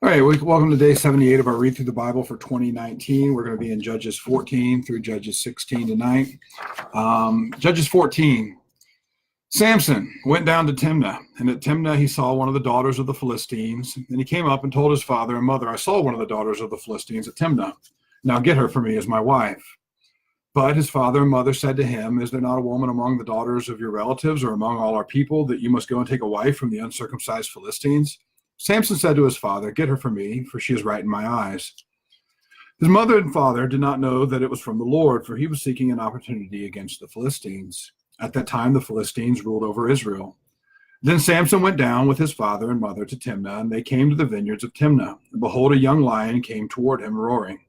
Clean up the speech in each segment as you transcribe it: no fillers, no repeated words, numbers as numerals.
All right, welcome to day 78 of our Read Through the Bible for 2019. We're going to be in Judges 14 through Judges 16 tonight. Judges 14. Samson went down to Timnah, and at Timnah he saw one of the daughters of the Philistines. And he came up and told his father and mother, I saw one of the daughters of the Philistines at Timnah. Now get her for me as my wife. But his father and mother said to him, Is there not a woman among the daughters of your relatives or among all our people that you must go and take a wife from the uncircumcised Philistines? Samson said to his father, Get her for me, for she is right in my eyes. His mother and father did not know that it was from the Lord, for he was seeking an opportunity against the Philistines. At that time, the Philistines ruled over Israel. Then Samson went down with his father and mother to Timnah, and they came to the vineyards of Timnah. And behold, a young lion came toward him, roaring.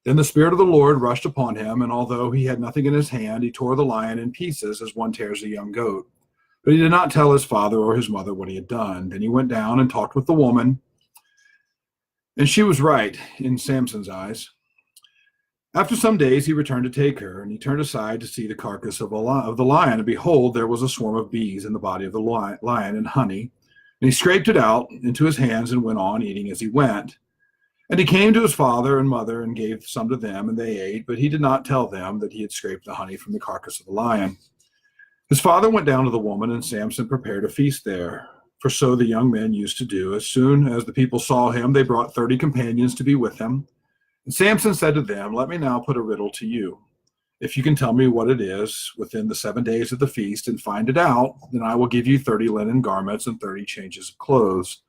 Then the Spirit of the Lord rushed upon him, and although he had nothing in his hand, he tore the lion in pieces as one tears a young goat. But he did not tell his father or his mother what he had done. Then he went down and talked with the woman, and she was right in Samson's eyes. After some days he returned to take her, and he turned aside to see the carcass of the lion, and behold, there was a swarm of bees in the body of the lion and honey. And he scraped it out into his hands and went on eating as he went. And he came to his father and mother and gave some to them, and they ate, but he did not tell them that he had scraped the honey from the carcass of the lion. His father went down to the woman, and Samson prepared a feast there. For so the young men used to do. As soon as the people saw him, they brought 30 companions to be with him. And Samson said to them, Let me now put a riddle to you. If you can tell me what it is within the 7 days of the feast and find it out, then I will give you 30 linen garments and 30 changes of clothes.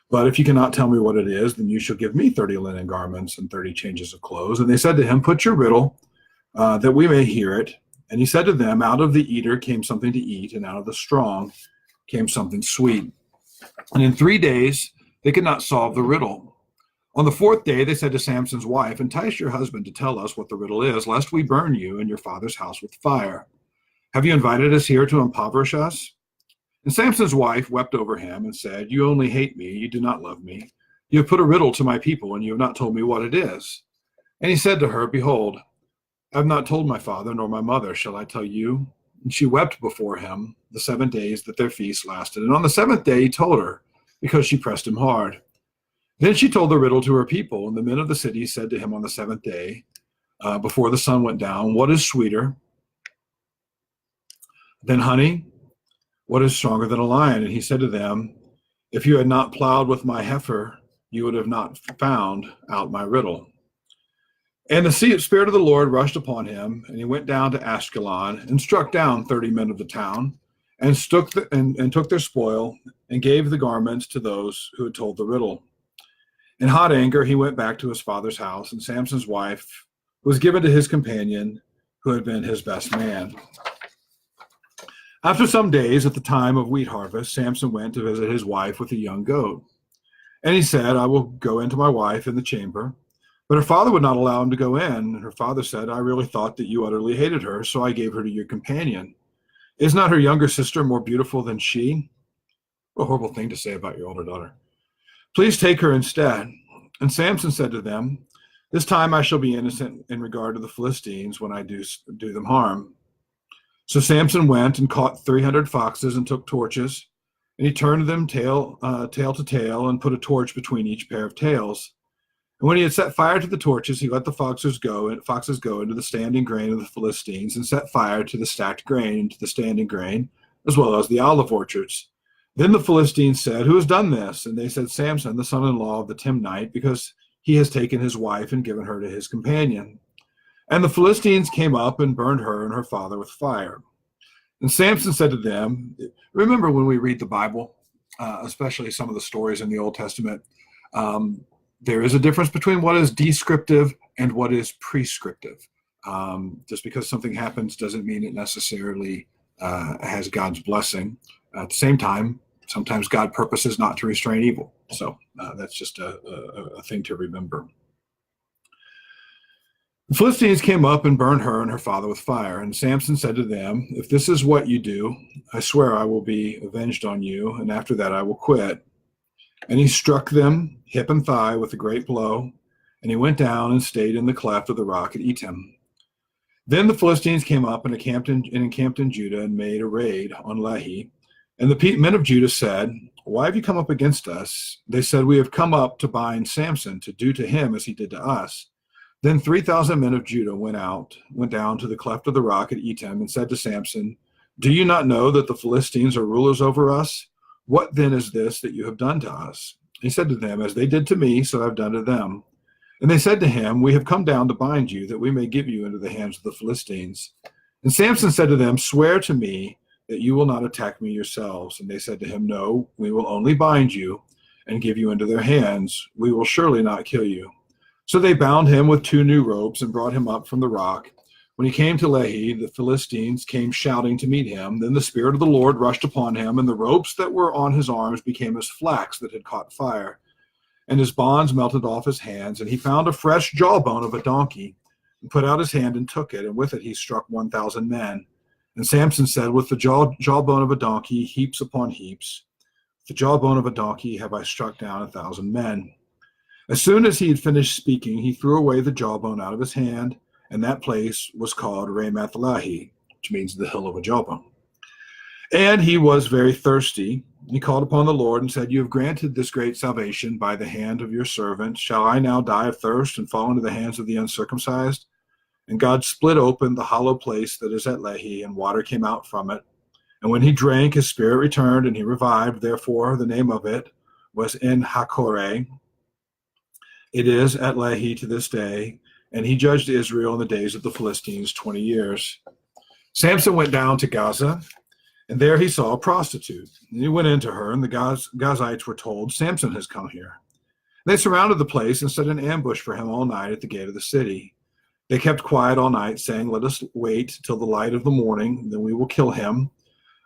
But if you cannot tell me what it is, then you shall give me 30 linen garments and 30 changes of clothes. And they said to him, Put your riddle, that we may hear it. And he said to them, Out of the eater came something to eat, and out of the strong came something sweet. And in 3 days they could not solve the riddle. On the 4th day they said to Samson's wife, Entice your husband to tell us what the riddle is, lest we burn you and your father's house with fire. Have you invited us here to impoverish us? And Samson's wife wept over him and said, You only hate me, you do not love me. You have put a riddle to my people, and you have not told me what it is. And he said to her, Behold, I have not told my father nor my mother, shall I tell you? And she wept before him the 7 days that their feast lasted. And on the 7th day he told her, because she pressed him hard. Then she told the riddle to her people, and the men of the city said to him on the 7th day, before the sun went down, What is sweeter than honey? What is stronger than a lion? And he said to them, If you had not plowed with my heifer, you would have not found out my riddle. And the Spirit of the Lord rushed upon him, and he went down to Ashkelon and struck down 30 men of the town, and took their spoil and gave the garments to those who had told the riddle. In hot anger, he went back to his father's house, and Samson's wife was given to his companion, who had been his best man. After some days, at the time of wheat harvest, Samson went to visit his wife with a young goat. And he said, I will go into my wife in the chamber. But her father would not allow him to go in. And her father said, I really thought that you utterly hated her, so I gave her to your companion. Is not her younger sister more beautiful than she? What a horrible thing to say about your older daughter. Please take her instead. And Samson said to them, This time I shall be innocent in regard to the Philistines when I do them harm. So Samson went and caught 300 foxes and took torches, and he turned them tail to tail and put a torch between each pair of tails. And when he had set fire to the torches, he let the foxes go into the standing grain of the Philistines, and set fire to the stacked grain into the standing grain, as well as the olive orchards. Then the Philistines said, Who has done this? And they said, Samson, the son-in-law of the Timnite, because he has taken his wife and given her to his companion. And the Philistines came up and burned her and her father with fire. And Samson said to them, remember when we read the Bible, especially some of the stories in the Old Testament, there is a difference between what is descriptive and what is prescriptive. Just because something happens doesn't mean it necessarily has God's blessing. At the same time, sometimes God purposes not to restrain evil. So that's just a thing to remember. The Philistines came up and burned her and her father with fire. And Samson said to them, If this is what you do, I swear I will be avenged on you, and after that I will quit. And he struck them hip and thigh with a great blow, and he went down and stayed in the cleft of the rock at Etam. Then the Philistines came up and encamped in Judah and made a raid on Lehi. And the men of Judah said, "Why have you come up against us?" They said, "We have come up to bind Samson, to do to him as he did to us." Then 3,000 men of Judah went down to the cleft of the rock at Etam and said to Samson, "Do you not know that the Philistines are rulers over us? What then is this that you have done to us?" He said to them, "As they did to me, so I have done to them." And they said to him, "We have come down to bind you, that we may give you into the hands of the Philistines." And Samson said to them, "Swear to me that you will not attack me yourselves." And they said to him, "No, we will only bind you and give you into their hands. We will surely not kill you." So they bound him with 2 new ropes and brought him up from the rock. When he came to Lehi, the Philistines came shouting to meet him. Then the Spirit of the Lord rushed upon him, and the ropes that were on his arms became as flax that had caught fire. And his bonds melted off his hands, and he found a fresh jawbone of a donkey, and put out his hand and took it, and with it he struck 1,000 men. And Samson said, "With the jawbone of a donkey, heaps upon heaps. With the jawbone of a donkey have I struck down 1,000 men." As soon as he had finished speaking, he threw away the jawbone out of his hand, and that place was called Ramath Lehi, which means the hill of a jawbone. And he was very thirsty. He called upon the Lord and said, "You have granted this great salvation by the hand of your servant. Shall I now die of thirst and fall into the hands of the uncircumcised?" And God split open the hollow place that is at Lehi, and water came out from it. And when he drank, his spirit returned, and he revived. Therefore, the name of it was En Hakkore. It is at Lehi to this day, and he judged Israel in the days of the Philistines 20 years. Samson went down to Gaza, and there he saw a prostitute. And he went into her, and the Gazites were told, "Samson has come here." They surrounded the place and set an ambush for him all night at the gate of the city. They kept quiet all night, saying, "Let us wait till the light of the morning, then we will kill him."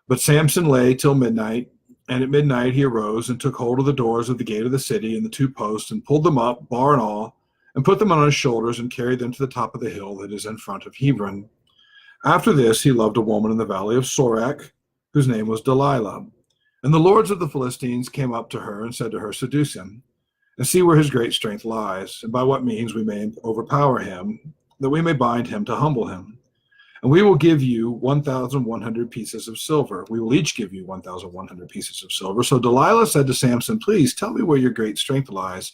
But Samson lay till midnight, and at midnight he arose and took hold of the doors of the gate of the city and the 2 posts, and pulled them up, bar and all, and put them on his shoulders, and carried them to the top of the hill that is in front of Hebron. After this he loved a woman in the valley of Sorek, whose name was Delilah. And the lords of the Philistines came up to her and said to her, "Seduce him, and see where his great strength lies, and by what means we may overpower him, that we may bind him to humble him. And we will give you 1,100 pieces of silver. We will each give you 1,100 pieces of silver." So Delilah said to Samson, "Please tell me where your great strength lies,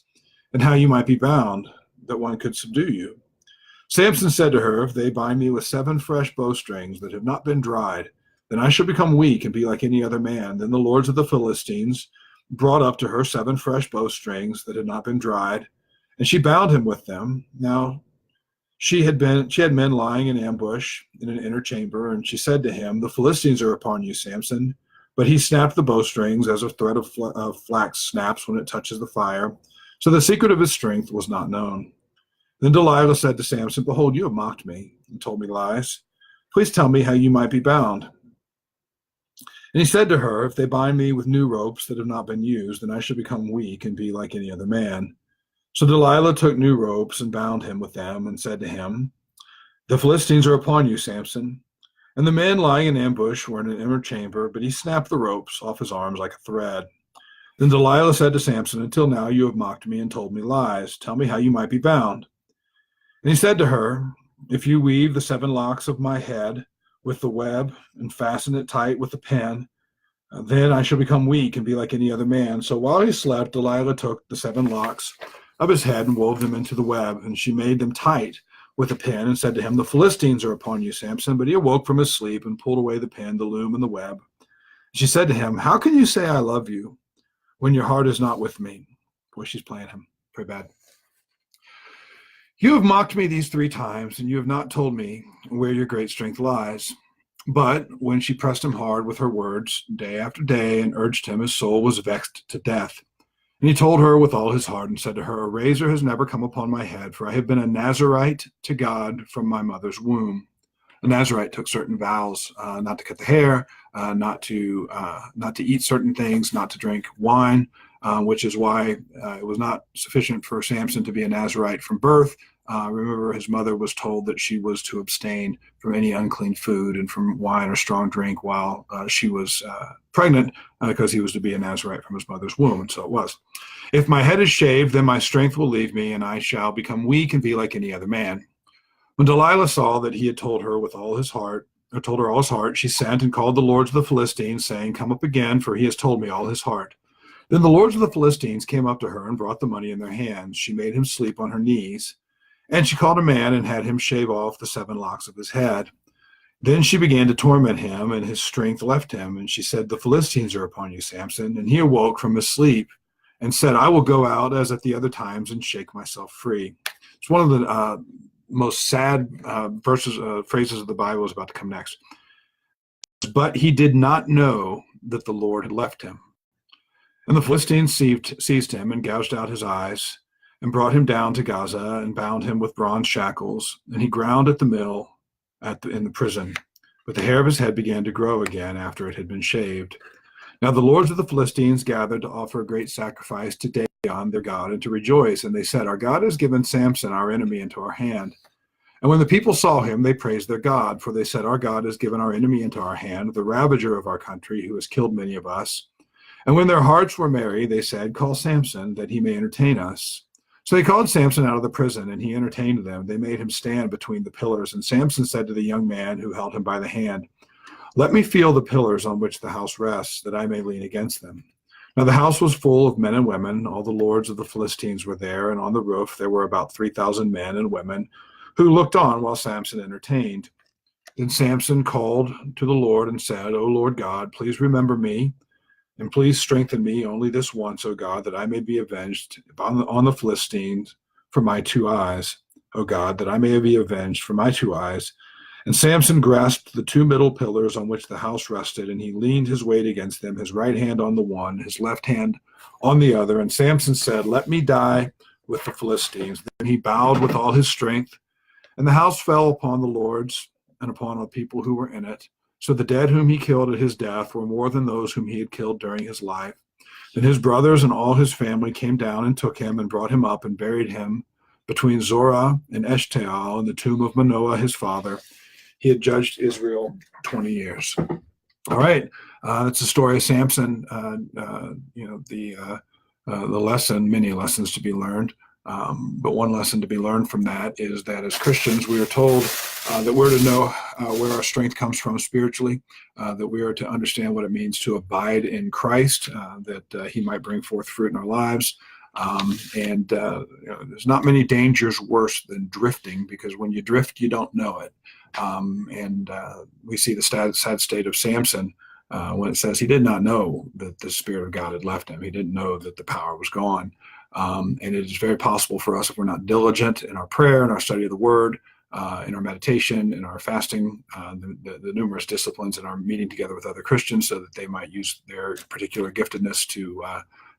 and how you might be bound, that one could subdue you." Samson said to her, "If they bind me with 7 fresh bowstrings that have not been dried, then I shall become weak and be like any other man." Then the lords of the Philistines brought up to her 7 fresh bowstrings that had not been dried, and she bound him with them. Now she had men lying in ambush in an inner chamber, and she said to him, "The Philistines are upon you, Samson." But he snapped the bowstrings as a thread of flax snaps when it touches the fire. So the secret of his strength was not known. Then Delilah said to Samson, "Behold, you have mocked me and told me lies. Please tell me how you might be bound." And he said to her, "If they bind me with new ropes that have not been used, then I shall become weak and be like any other man." So Delilah took new ropes and bound him with them, and said to him, "The Philistines are upon you, Samson." And the men lying in ambush were in an inner chamber, but he snapped the ropes off his arms like a thread. Then Delilah said to Samson, "Until now you have mocked me and told me lies. Tell me how you might be bound." And he said to her, "If you weave the 7 locks of my head with the web and fasten it tight with the pin, then I shall become weak and be like any other man." So while he slept, Delilah took the 7 locks of his head and wove them into the web, and she made them tight with a pin, and said to him, "The Philistines are upon you, Samson." But he awoke from his sleep and pulled away the pin, the loom, and the web. She said to him, "How can you say I love you when your heart is not with me?" Boy, she's playing him pretty bad. "You have mocked me these 3 times, and you have not told me where your great strength lies." But when she pressed him hard with her words day after day and urged him, his soul was vexed to death. And he told her with all his heart, and said to her, "A razor has never come upon my head, for I have been a Nazarite to God from my mother's womb." A Nazarite took certain vows, not to cut the hair, not to eat certain things, not to drink wine, which is why it was not sufficient for Samson to be a Nazarite from birth. Remember, his mother was told that she was to abstain from any unclean food and from wine or strong drink while she was pregnant, because he was to be a Nazarite from his mother's womb, and so it was. "If my head is shaved, then my strength will leave me, and I shall become weak and be like any other man." When Delilah saw that he had told her with all his heart, told her all his heart, she sent and called the lords of the Philistines, saying, "Come up again, for he has told me all his heart." Then the lords of the Philistines came up to her and brought the money in their hands. She made him sleep on her knees, and she called a man and had him shave off the 7 locks of his head. Then she began to torment him, and his strength left him. And she said, "The Philistines are upon you, Samson." And he awoke from his sleep and said, "I will go out as at the other times and shake myself free." It's one of the most sad phrases of the Bible is about to come next. But he did not know that the Lord had left him. And the Philistines seized him and gouged out his eyes and brought him down to Gaza and bound him with bronze shackles. And he ground at the mill in the prison. But the hair of his head began to grow again after it had been shaved. Now the lords of the Philistines gathered to offer a great sacrifice to Dagon, their god, and to rejoice. And they said, "Our God has given Samson, our enemy, into our hand." And when the people saw him, they praised their God, for they said, "Our God has given our enemy into our hand, the ravager of our country, who has killed many of us." And when their hearts were merry, they said, "Call Samson, that he may entertain us." So they called Samson out of the prison, and he entertained them. They made him stand between the pillars. And Samson said to the young man who held him by the hand, "Let me feel the pillars on which the house rests, that I may lean against them." Now the house was full of men and women. All the lords of the Philistines were there, and on the roof there were about 3,000 men and women who looked on while Samson entertained. Then Samson called to the Lord and said, "O Lord God, please remember me, and please strengthen me only this once, O God, that I may be avenged on the Philistines for my 2 eyes. O God, that I may be avenged for my 2 eyes." And Samson grasped the 2 middle pillars on which the house rested, and he leaned his weight against them, his right hand on the one, his left hand on the other. And Samson said, "Let me die with the Philistines." Then he bowed with all his strength, and the house fell upon the lords and upon the people who were in it. So the dead whom he killed at his death were more than those whom he had killed during his life. Then his brothers and all his family came down and took him and brought him up and buried him between Zorah and Eshtaol in the tomb of Manoah his father. He had judged Israel 20 years. All right, that's the story of Samson. The lesson, many lessons to be learned. But one lesson to be learned from that is that as Christians, we are told that we're to know where our strength comes from spiritually, that we are to understand what it means to abide in Christ, that he might bring forth fruit in our lives. There's not many dangers worse than drifting, because when you drift, you don't know it. We see the sad state of Samson when it says he did not know that the Spirit of God had left him. He didn't know that the power was gone. And it is very possible for us, if we're not diligent in our prayer, in our study of the Word, in our meditation, in our fasting, the numerous disciplines, in our meeting together with other Christians, so that they might use their particular giftedness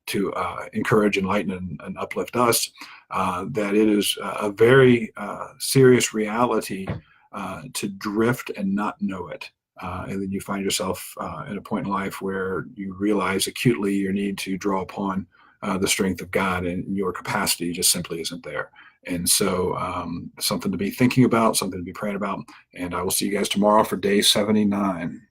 to encourage, enlighten, and uplift us, that it is a very serious reality to drift and not know it. And then you find yourself at a point in life where you realize acutely your need to draw upon the strength of God, and your capacity just simply isn't there. And so something to be thinking about, something to be praying about. And I will see you guys tomorrow for day 79.